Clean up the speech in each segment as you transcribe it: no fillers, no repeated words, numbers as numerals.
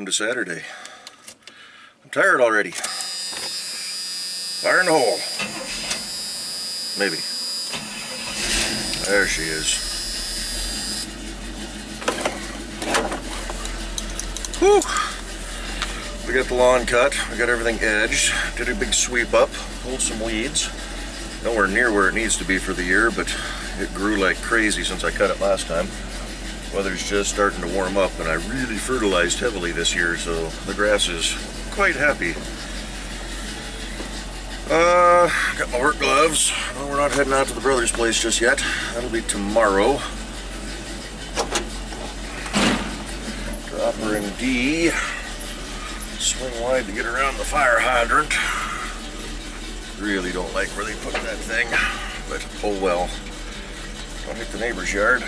to Saturday. I'm tired already. Fire in the hole. Maybe. There she is. Whew! We got the lawn cut. We got everything edged. Did a big sweep up. Pulled some weeds. Nowhere near where it needs to be for the year, but it grew like crazy since I cut it last time. Weather's just starting to warm up, and I really fertilized heavily this year, so the grass is quite happy. Got my work gloves. No, we're not heading out to the brother's place just yet. That'll be tomorrow. Drop her in D. Swing wide to get around the fire hydrant. Really don't like where they put that thing, but oh well. Don't hit the neighbor's yard.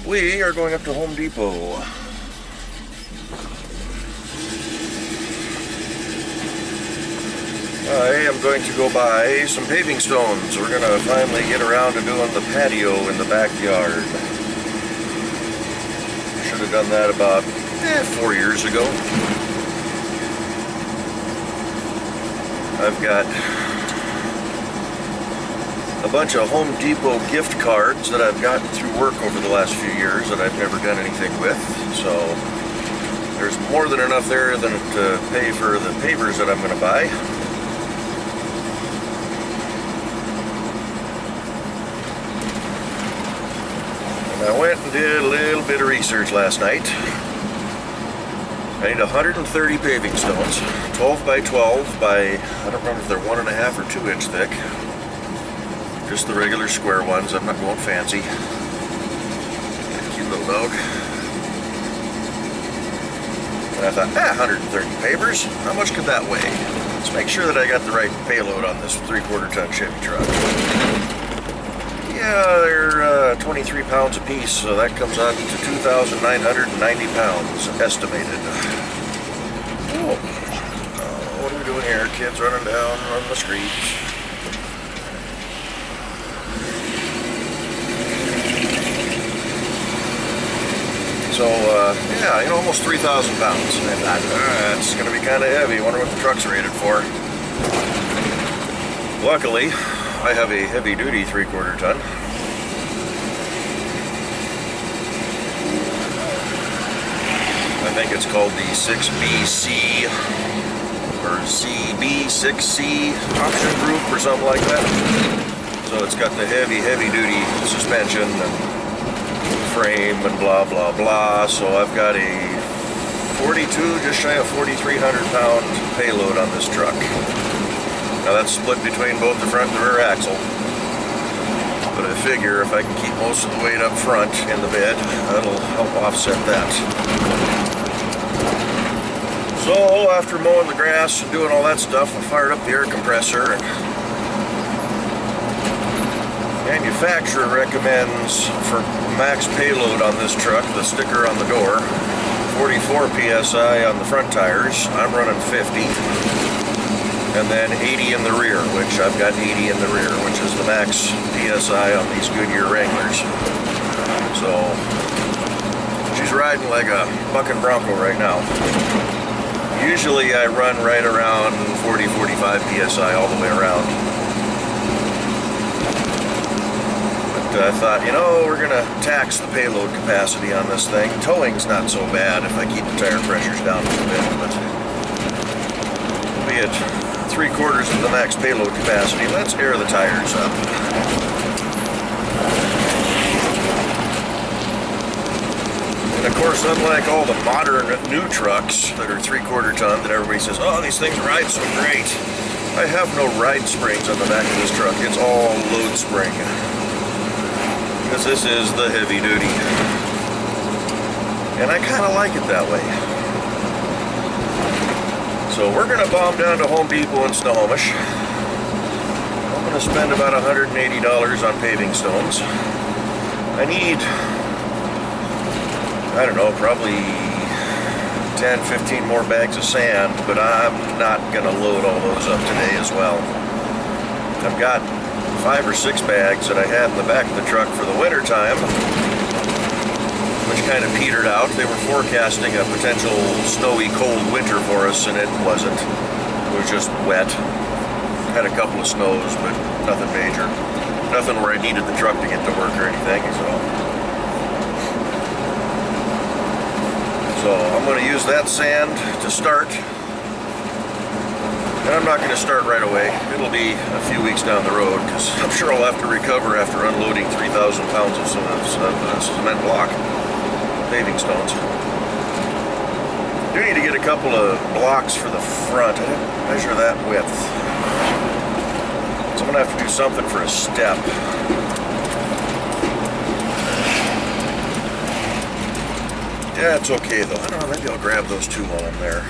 We are going up to Home Depot. I am going to go buy some paving stones. We're going to finally get around to doing the patio in the backyard. Should have done that about 4 years ago. I've got a bunch of Home Depot gift cards that I've gotten through work over the last few years that I've never done anything with. So there's more than enough there to pay for the pavers that I'm going to buy. And I went and did a little bit of research last night. I need 130 paving stones, 12 by 12 by, I don't remember if they're 1.5 or 2 inch thick. Just the regular square ones, I'm not going fancy. Cute little dog. And I thought, 130 pavers, how much could that weigh? Let's make sure that I got the right payload on this 3/4 ton Chevy truck. Yeah, they're 23 pounds a piece, so that comes out to 2,990 pounds estimated. Oh, what are we doing here? Kids running down on the street. So, yeah, you know, almost 3,000 pounds. And that's going to be kind of heavy. Wonder what the truck's rated for. Luckily, I have a heavy-duty 3/4 ton. I think it's called the 6BC or CB6C option group or something like that. So it's got the heavy-duty suspension and frame and blah blah blah. So I've got a 42, just shy of 4,300 pound payload on this truck. Now that's split between both the front and the rear axle. But I figure if I can keep most of the weight up front in the bed, that'll help offset that. So after mowing the grass and doing all that stuff, I fired up the air compressor. And manufacturer recommends for max payload on this truck, the sticker on the door, 44 PSI on the front tires. I'm running 50. And then 80 in the rear, which I've got 80 in the rear, which is the max PSI on these Goodyear Wranglers. So she's riding like a bucking bronco right now. Usually I run right around 40-45 PSI all the way around. But I thought, you know, we're gonna tax the payload capacity on this thing. Towing's not so bad if I keep the tire pressures down a little bit, but be it 3/4 of the max payload capacity. Let's air the tires up. And of course, unlike all the modern new trucks that are 3/4 ton that everybody says, oh, these things ride so great. I have no ride springs on the back of this truck. It's all load spring. Because this is the heavy duty. And I kind of like it that way. So we're going to bomb down to Home Depot in Snohomish. I'm going to spend about $180 on paving stones. I need, I don't know, probably 10, 15 more bags of sand, but I'm not going to load all those up today as well. I've got 5 or 6 bags that I had in the back of the truck for the winter time. which kind of petered out. They were forecasting a potential snowy, cold winter for us, and it wasn't. It was just wet. Had a couple of snows, but nothing major. Nothing where I needed the truck to get to work or anything, so I'm going to use that sand to start. And I'm not going to start right away. It'll be a few weeks down the road, because I'm sure I'll have to recover after unloading 3,000 pounds of cement block, paving stones. I do need to get a couple of blocks for the front. I didn't measure that width. So I'm going to have to do something for a step. Yeah, it's okay though. I don't know, maybe I'll grab those two while I'm there.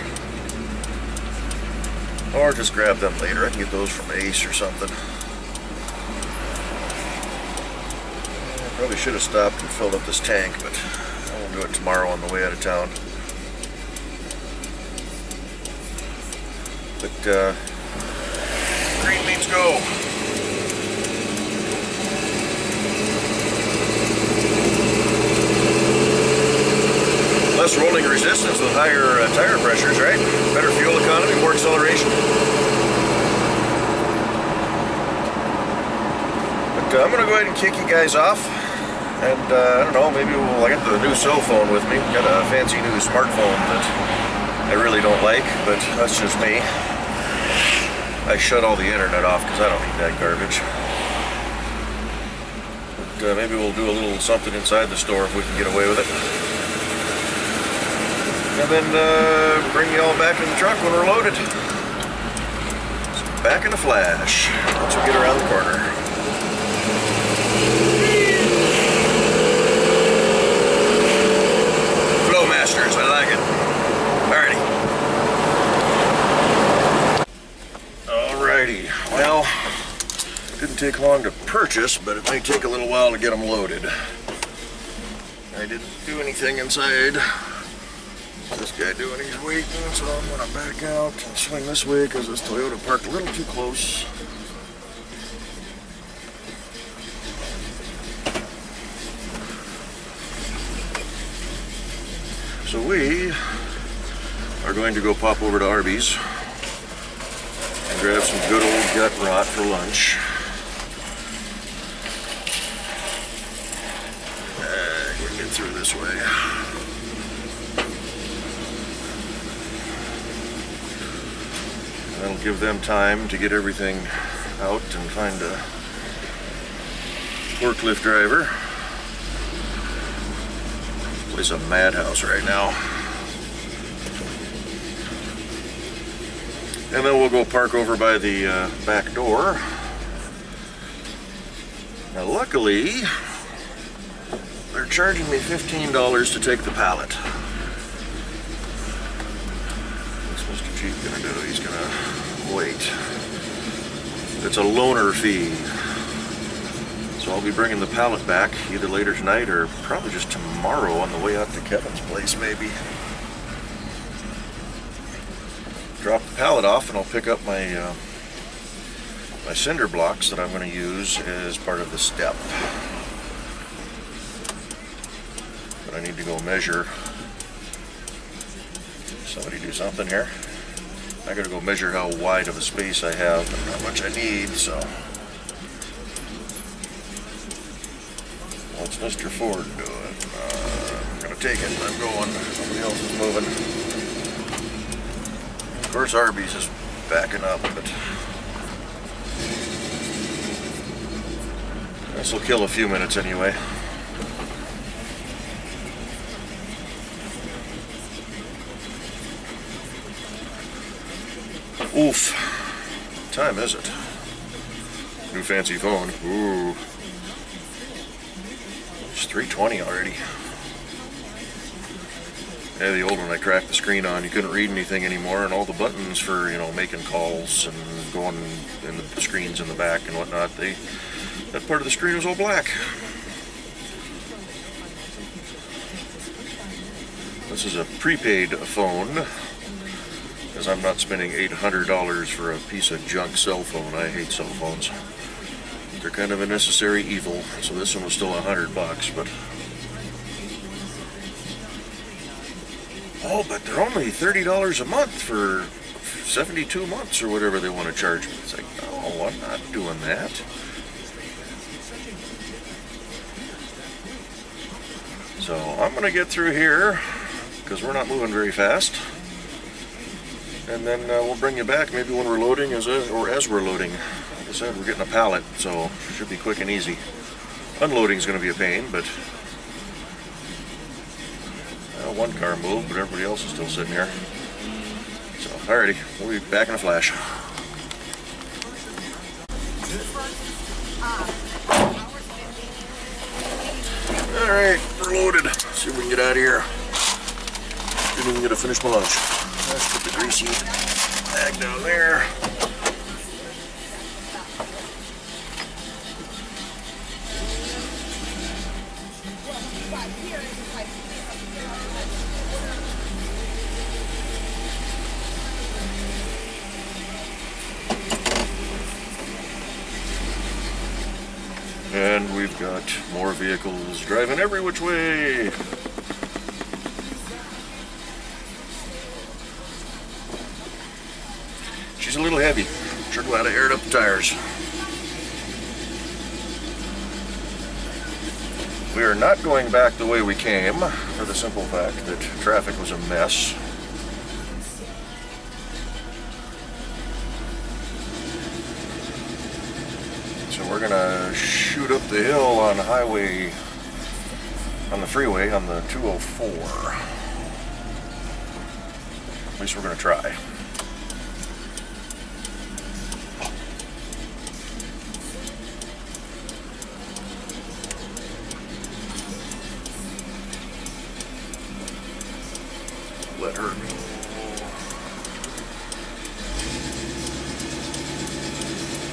Or just grab them later. I can get those from Ace or something. I probably should have stopped and filled up this tank, but I will do it tomorrow on the way out of town. But, green means go. Less rolling resistance with higher tire pressures, right? Better fuel economy, more acceleration. But I'm going to go ahead and kick you guys off. And I don't know, maybe I got the new cell phone with me. Got a fancy new smartphone that I really don't like, but that's just me. I shut all the internet off because I don't need that garbage. But maybe we'll do a little something inside the store if we can get away with it. And then bring you all back in the truck when we're loaded. So back in a flash once we get around the corner. Flow Masters, I like it. Alrighty. Alrighty. Well, didn't take long to purchase, but it may take a little while to get them loaded. I didn't do anything inside. This guy doing his waiting, so I'm going to back out and swing this way because this Toyota parked a little too close. So we are going to go pop over to Arby's and grab some good old gut rot for lunch. We'll get through this way. That'll give them time to get everything out and find a forklift driver. This place is a madhouse right now. And then we'll go park over by the back door. Now luckily, they're charging me $15 to take the pallet. What's Mr. Chief gonna do? He's gonna wait. It's a loaner fee. So I'll be bringing the pallet back either later tonight or probably just tomorrow on the way out to Kevin's place maybe. Drop the pallet off and I'll pick up my my cinder blocks that I'm going to use as part of the step. But I need to go measure. Somebody do something here. I gotta go measure how wide of a space I have and how much I need, so. What's Mr. Ford doing? I'm gonna take it, I'm going. Somebody else is moving. Of course Arby's is backing up, but this will kill a few minutes anyway. Oof. What time is it? New fancy phone. Ooh. It's 3:20 already. Yeah, the old one I cracked the screen on, you couldn't read anything anymore, and all the buttons for, you know, making calls and going in the screens in the back and whatnot, that part of the screen was all black. This is a prepaid phone, because I'm not spending $800 for a piece of junk cell phone. I hate cell phones. They're kind of a necessary evil, so this one was still $100, but Oh, but they're only $30 a month for 72 months or whatever they want to charge me. It's like, no, I'm not doing that. So I'm going to get through here because we're not moving very fast. And then we'll bring you back maybe when we're loading or as we're loading. Like I said, we're getting a pallet, so it should be quick and easy. Unloading is going to be a pain, but one car moved, but everybody else is still sitting here. So, alrighty, we'll be back in a flash. Alright, we're loaded. Let's see if we can get out of here. Didn't even get to finish my lunch. Let's put the greasy bag down there. And we've got more vehicles driving every which way. She's a little heavy. Sure glad I aired up the tires. We are not going back the way we came for the simple fact that traffic was a mess. So we're gonna shoot up the hill on the freeway on the 204. At least we're gonna try. Let her go.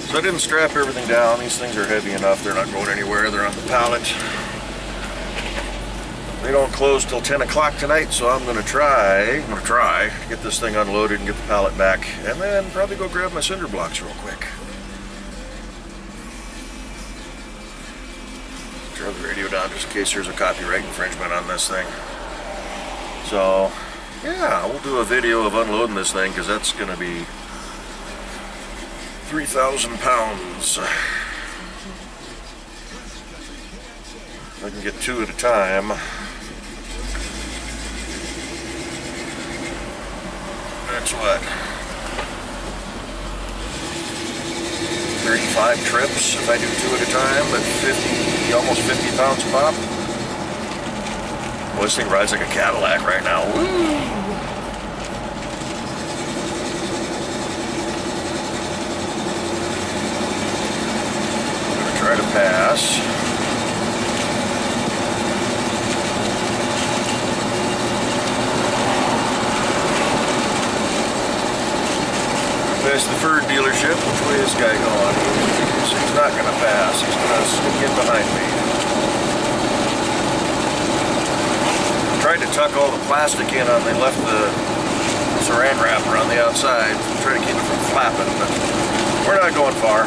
So I didn't strap everything down. These things are heavy enough. They're not going anywhere. They're on the pallet. They don't close till 10 o'clock tonight, so I'm going to try to get this thing unloaded and get the pallet back, and then probably go grab my cinder blocks real quick. Turn the radio down just in case there's a copyright infringement on this thing. So, yeah, we'll do a video of unloading this thing because that's going to be 3,000 pounds. If I can get two at a time. That's what? 35 trips if I do two at a time, but 50, almost 50 pounds a pop. Well, this thing rides like a Cadillac right now. Woo! Try to pass. Past the Ford dealership. Which way is this guy going? He's not going to pass. He's going to sneak in behind me. Tried to tuck all the plastic in on. They left the saran wrapper on the outside. Try to keep it from flapping, but we're not going far.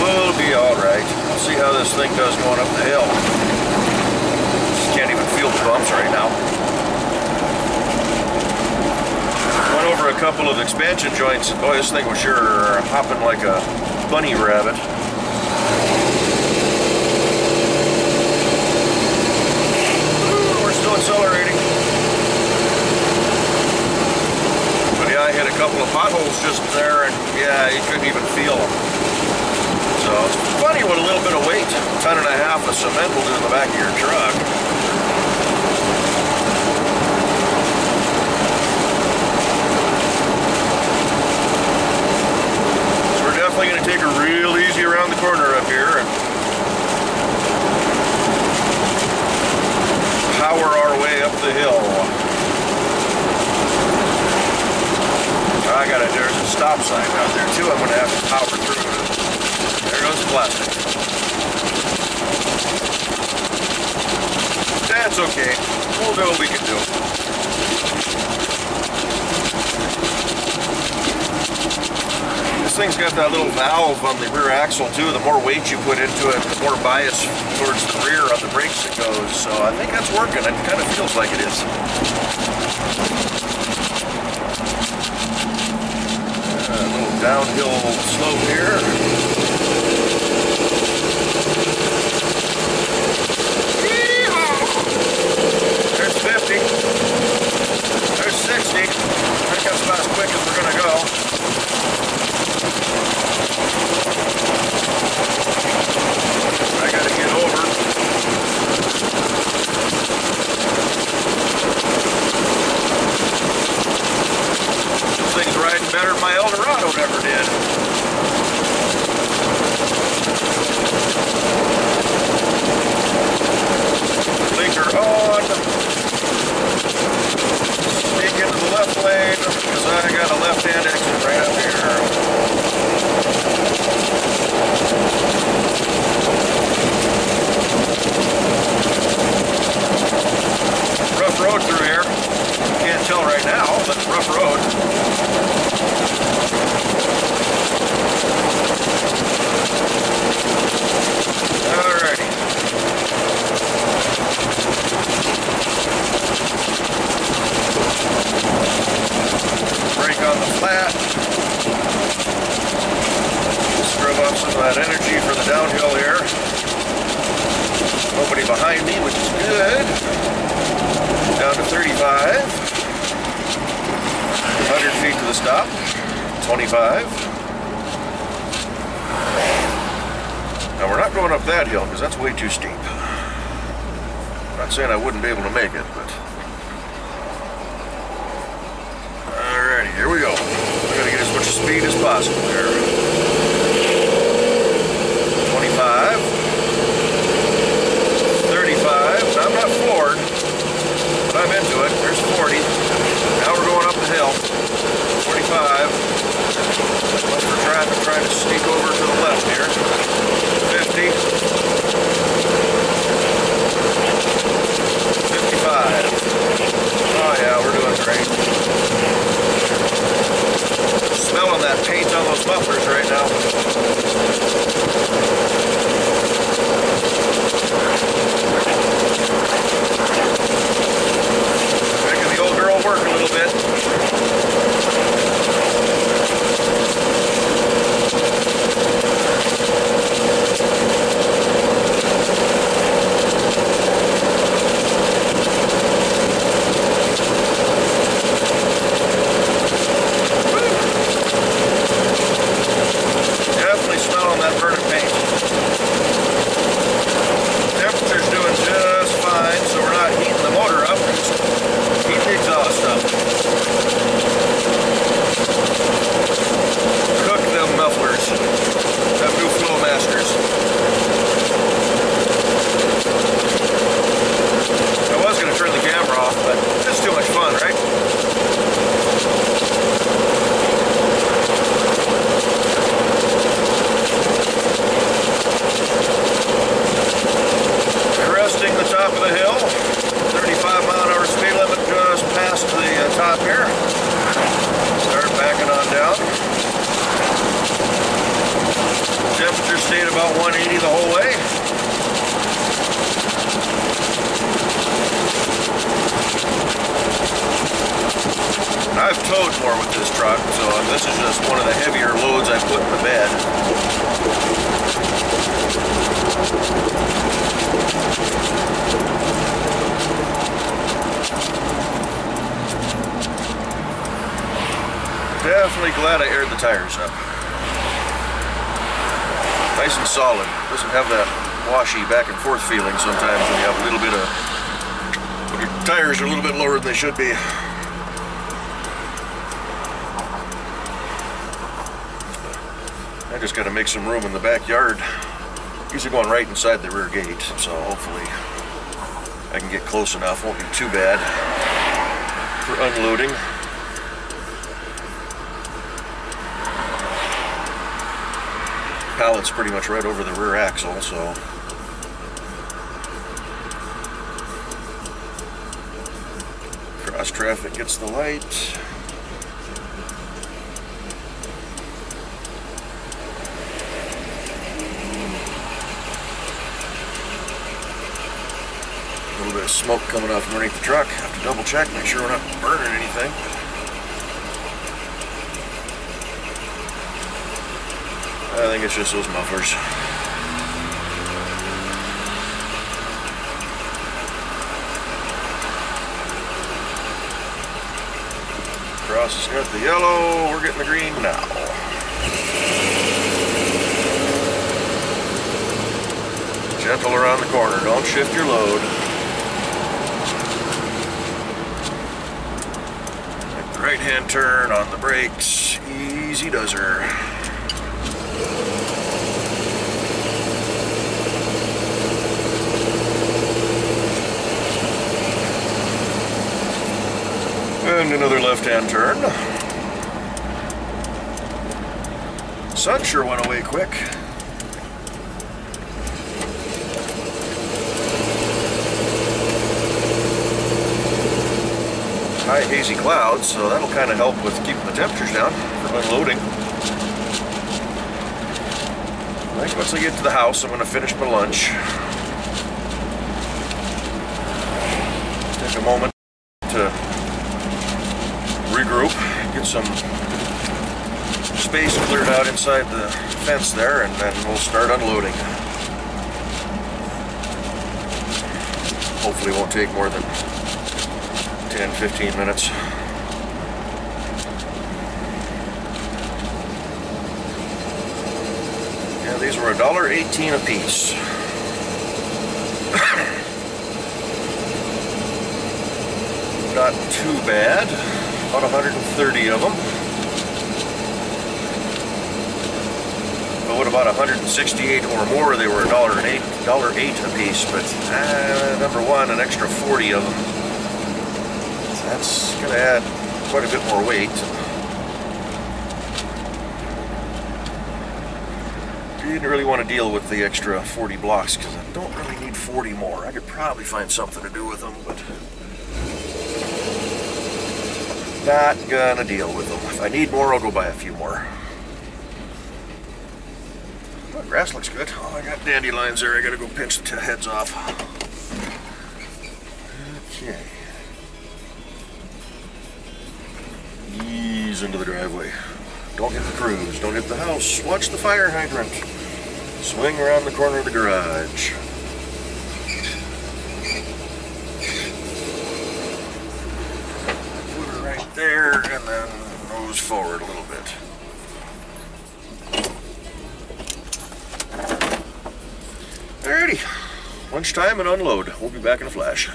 We'll be alright. We'll see how this thing does going up the hill. Just can't even feel the bumps right now. Went over a couple of expansion joints, and boy, this thing was sure hopping like a bunny rabbit. Ooh, we're still accelerating. But yeah, I hit a couple of potholes just there, and yeah, you couldn't even feel them. So it's funny what a little bit of weight, a ton and a half of cement will do in the back of your truck. So we're definitely going to take it real easy around the corner up here and power our way up the hill. There's a stop sign out there too. I'm going to have to power through it. There goes the plastic. That's okay. We'll do what we can do. This thing's got that little valve on the rear axle too. The more weight you put into it, the more bias towards the rear on the brakes it goes. So I think that's working. It kind of feels like it is. A little downhill slope here. There's 50. There's 60. I think that's about as quick as we're going to go. I got to get over. This thing's riding better than my Eldorado ever did. Blinker on. Sneak into the left lane because I got a left-hand exit right up here. Rough road through here. Can't tell right now, but rough road. Alrighty. Brake on the flat. Scrub off some of that energy for the downhill here. Nobody behind me, which is good. Down to 35. 100 feet to the stop. 25. Now we're not going up that hill because that's way too steep. I'm not saying I wouldn't be able to make it, but... Alrighty, here we go. We're going to get as much speed as possible here. 25. 35. Now I'm not floored, but I'm into it. There's 40. Now we're going up the hill. 45. Watch for traffic trying to sneak over to the left here. 50. 55. Oh yeah, we're doing great. Smelling that paint on those mufflers right now. Making the old girl work a little bit. I've towed more with this truck, so this is just one of the heavier loads I put in the bed. Definitely glad I aired the tires up. Nice and solid. Doesn't have that washy back and forth feeling sometimes when you have a little bit of, when your tires are a little bit lower than they should be. I just got to make some room in the backyard. Usually going right inside the rear gate, so hopefully I can get close enough. Won't be too bad for unloading. Pallet's pretty much right over the rear axle, so cross traffic gets the light. little bit of smoke coming off underneath the truck. Have to double check, make sure we're not burning anything. I think it's just those mufflers. Cross has got the yellow, we're getting the green now. Gentle around the corner, don't shift your load. Make the right hand turn on the brakes, easy does her. And another left-hand turn. Sun sure went away quick. High hazy clouds, so that'll kind of help with keeping the temperatures down for unloading. I think once I get to the house, I'm going to finish my lunch. Take a moment to regroup, get some space cleared out inside the fence there, and then we'll start unloading. Hopefully it won't take more than 10-15 minutes. Yeah, these were $1.18 a piece. Not too bad. About 130 of them. But with about 168 or more, they were $1.08 a piece. But number one, an extra 40 of them. That's going to add quite a bit more weight. Didn't really want to deal with the extra 40 blocks because I don't really need 40 more. I could probably find something to do with them, but not gonna deal with them. If I need more, I'll go buy a few more. Oh, grass looks good. Oh, I got dandelions there. I gotta go pinch the heads off. Okay. Ease into the driveway. Don't hit the cruise. Don't hit the house. Watch the fire hydrant. Swing around the corner of the garage. There, and then nose forward a little bit. Alrighty, lunchtime and unload. We'll be back in a flash.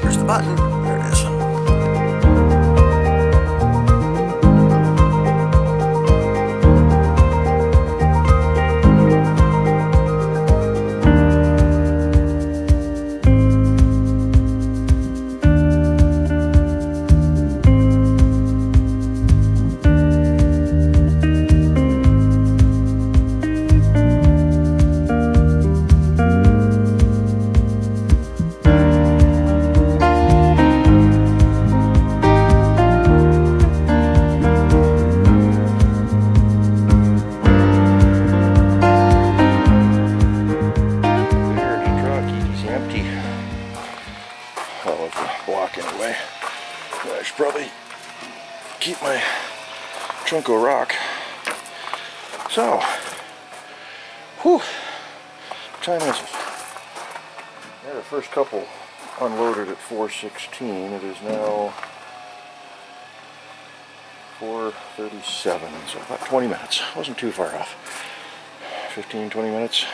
Where's the button? There it is. Keep my trunk of rock. So, whew, what time is it? I had the first couple unloaded at 4:16. It is now 4:37, so about 20 minutes. Wasn't too far off. 15, 20 minutes.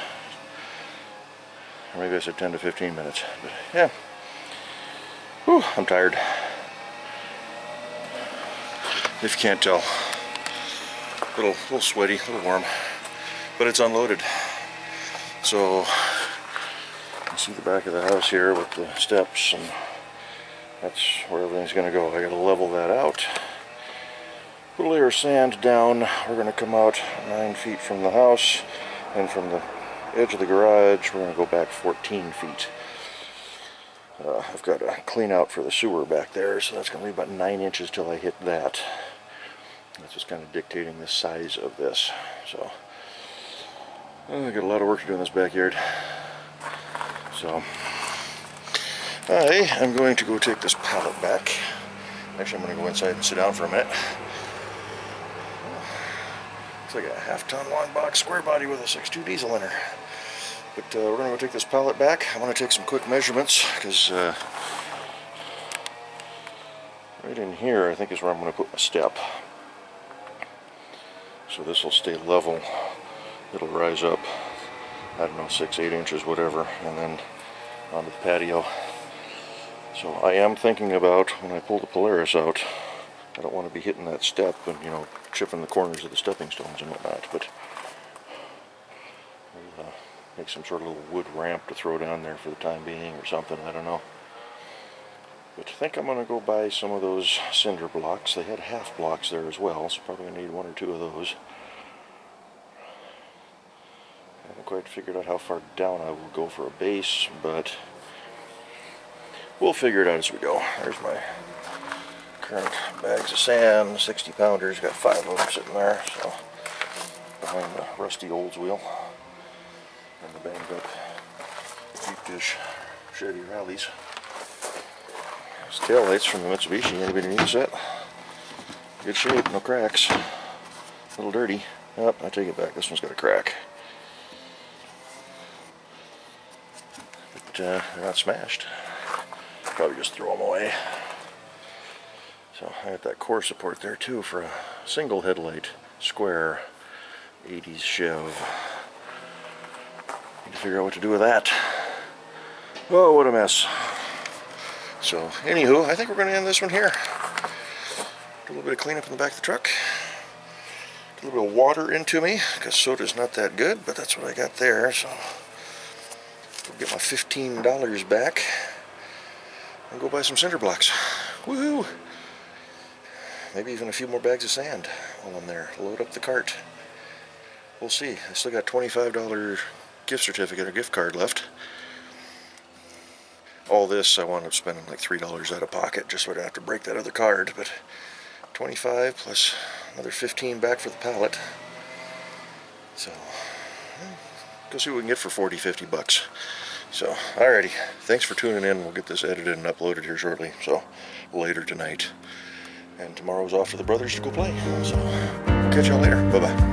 Or maybe I said 10 to 15 minutes. But yeah. Whew, I'm tired. If you can't tell, a little sweaty, a little warm, but it's unloaded. So you see the back of the house here with the steps, and that's where everything's going to go. I got to level that out, put a layer of sand down. We're going to come out 9 feet from the house, and from the edge of the garage, we're going to go back 14 feet. I've got to clean out for the sewer back there, so that's going to be about 9 inches till I hit that. That's just kind of dictating the size of this. So I've got a lot of work to do in this backyard. So I am going to go take this pallet back. Actually, I'm going to go inside and sit down for a minute. It's like a half-ton long box square body with a 6.2 diesel in her. But we're going to go take this pallet back. I want to take some quick measurements because right in here I think is where I'm going to put my step. So this will stay level. It'll rise up, I don't know, 6-8 inches, whatever, and then onto the patio. So I am thinking about, when I pull the Polaris out, I don't want to be hitting that step and, you know, chipping the corners of the stepping stones and whatnot, but make some sort of little wood ramp to throw down there for the time being or something, I don't know. But I think I'm going to go buy some of those cinder blocks. They had half blocks there as well, so probably going to need 1 or 2 of those. I haven't quite figured out how far down I will go for a base, but we'll figure it out as we go. There's my current bags of sand, 60 pounders, got 5 of them sitting there, so behind the rusty Oldswheel and the banged up deep dish Chevy Rallies. These tail lights from the Mitsubishi, anybody need a set? Good shape, no cracks. A little dirty. Oh, I take it back, this one's got a crack. But they're not smashed. Probably just throw them away. So I got that core support there too for a single headlight, square, 80s Chev. Need to figure out what to do with that. Oh, what a mess. So, anywho, I think we're going to end this one here. Do a little bit of cleanup in the back of the truck. Do a little bit of water into me, because soda's not that good, but that's what I got there, so I'll get my $15 back and go buy some cinder blocks. Woohoo! Maybe even a few more bags of sand while I'm there. Load up the cart. We'll see. I still got $25 gift certificate or gift card left. All this I wound up spending like $3 out of pocket just so I'd have to break that other card, but 25 plus another 15 back for the pallet. So go see what we can get for 40-50 bucks. So alrighty, thanks for tuning in. We'll get this edited and uploaded here shortly, so later tonight. And tomorrow's off to the brothers to go play. So we'll catch y'all later. Bye bye.